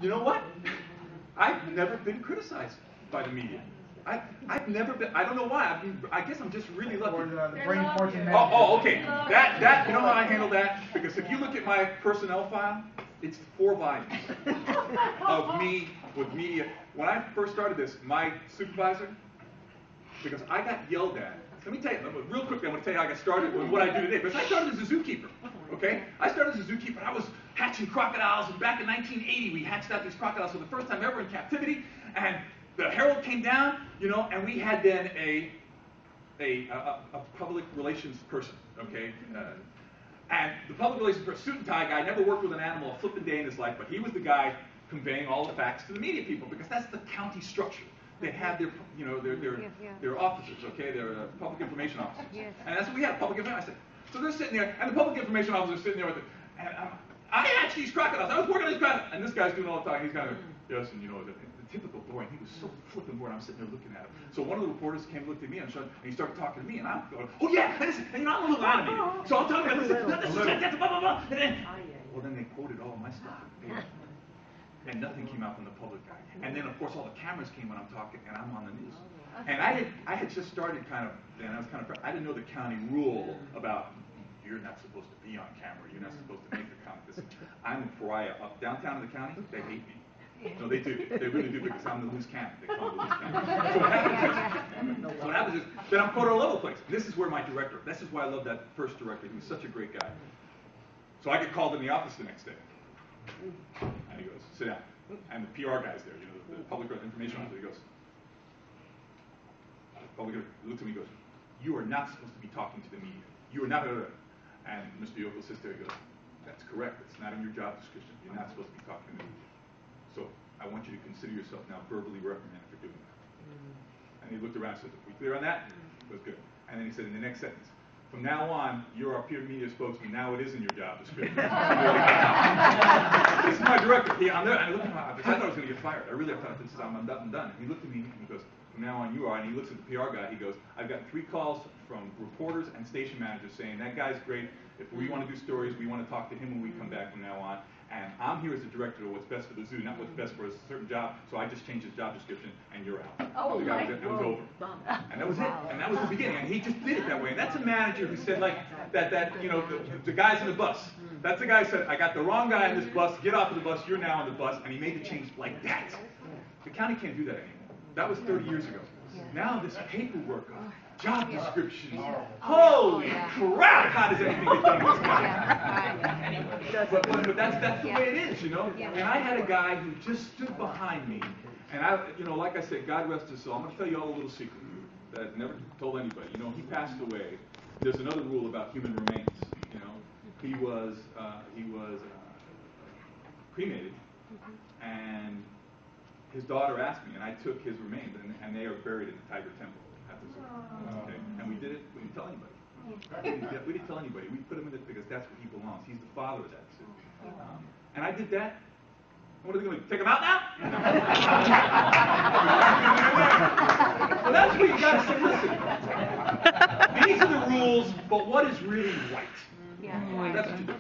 You know what? I've never been criticized by the media. I've never been. I don't know why. I guess I'm just really lucky. Okay. That you know how I handle that? Because if you look at my personnel file, it's 4 volumes of me with media. When I first started this, my supervisor, because I got yelled at. Let me tell you, real quickly, I'm going to tell you how I got started with what I do today. Because I started as a zookeeper, okay? I started as a zookeeper. I was hatching crocodiles, and back in 1980, we hatched out these crocodiles for the first time ever in captivity. And the Herald came down, you know, and we had then a public relations person, okay? And the public relations person, suit and tie guy, never worked with an animal a flipping day in his life, but he was the guy conveying all the facts to the media people, because that's the county structure. They have their, you know, their officers, okay? They're public information officers. Yes. And that's what we have, public information. I said, so they're sitting there, and the public information officers are sitting there with it. And I hatched these crocodiles. I was working on these crocodiles. And this guy's doing all the talking. He's kind of, yes, and you know, the typical boy. And he was so flipping bored. I'm sitting there looking at him. So one of the reporters came, looked at me, and he started talking to me, and I'm going, oh yeah, and you know, I'm a little animated. So I'm talking about this, that's blah, blah, blah. And then, well, then they quoted all of my stuff. And nothing came out from the public guy. And then, of course, all the cameras came when I'm talking, and I'm on the news. And I had just started and I didn't know the county rule about you're not supposed to be on camera, you're not supposed to make the comment. I'm a pariah up downtown in the county. They hate me. No, they do. They really do, because I'm the loose cannon. They call me the loose cannon. So what happens is that I'm quoted all over the place. This is where my director. This is why I love that first director. He was such a great guy. So I get called in the office the next day. And he goes, sit down. And the PR guy's there, you know, the public information officer. He goes, looks at me and goes, you are not supposed to be talking to the media. You are not. And Mr. Yoko sits there and goes, that's correct. It's not in your job description. You're not supposed to be talking to the media. So I want you to consider yourself now verbally reprimanded for doing that. And he looked around and said, are we clear on that? It was good. And then he said in the next sentence, from now on, you're our peer media spokesman. Now it is in your job description. This is my director. I'm there, and I looked at him. I thought I was going to get fired. I really thought this is I'm done. And he looked at me and he goes, from now on, you are. And he looks at the PR guy. He goes, I've got 3 calls from reporters and station managers saying that guy's great. If we want to do stories, we want to talk to him when we come back from now on. And I'm here as the director of what's best for the zoo, not what's best for a certain job. So I just changed his job description, and you're out. Oh, the guy was it. It was over. And that was it. And that was the beginning. And he just did it that way. And that's a manager who said, like, that you know, the guys in the bus. That's the guy who said, I got the wrong guy in this bus. Get off of the bus. You're now on the bus. And he made the change like that. The county can't do that anymore. That was 30 years ago. Now this paperwork of job descriptions. Holy crap! How does anything get done in this county? But that's the way it is, you know. And I had a guy who just stood behind me, and you know, like I said, God rest his soul. I'm going to tell you all a little secret that I've never told anybody. You know, he passed away. There's another rule about human remains. You know, he was cremated, and his daughter asked me, and I took his remains, and they are buried in the Tiger Temple at the zoo. Okay? And we did it. We didn't tell anybody. We didn't tell anybody. We put him in it because that's where he belongs. He's the father of that zoo. And I did that. What are they going to take him out now? So that's where you got to say, listen. These are the rules, but what is really right? That's what you do.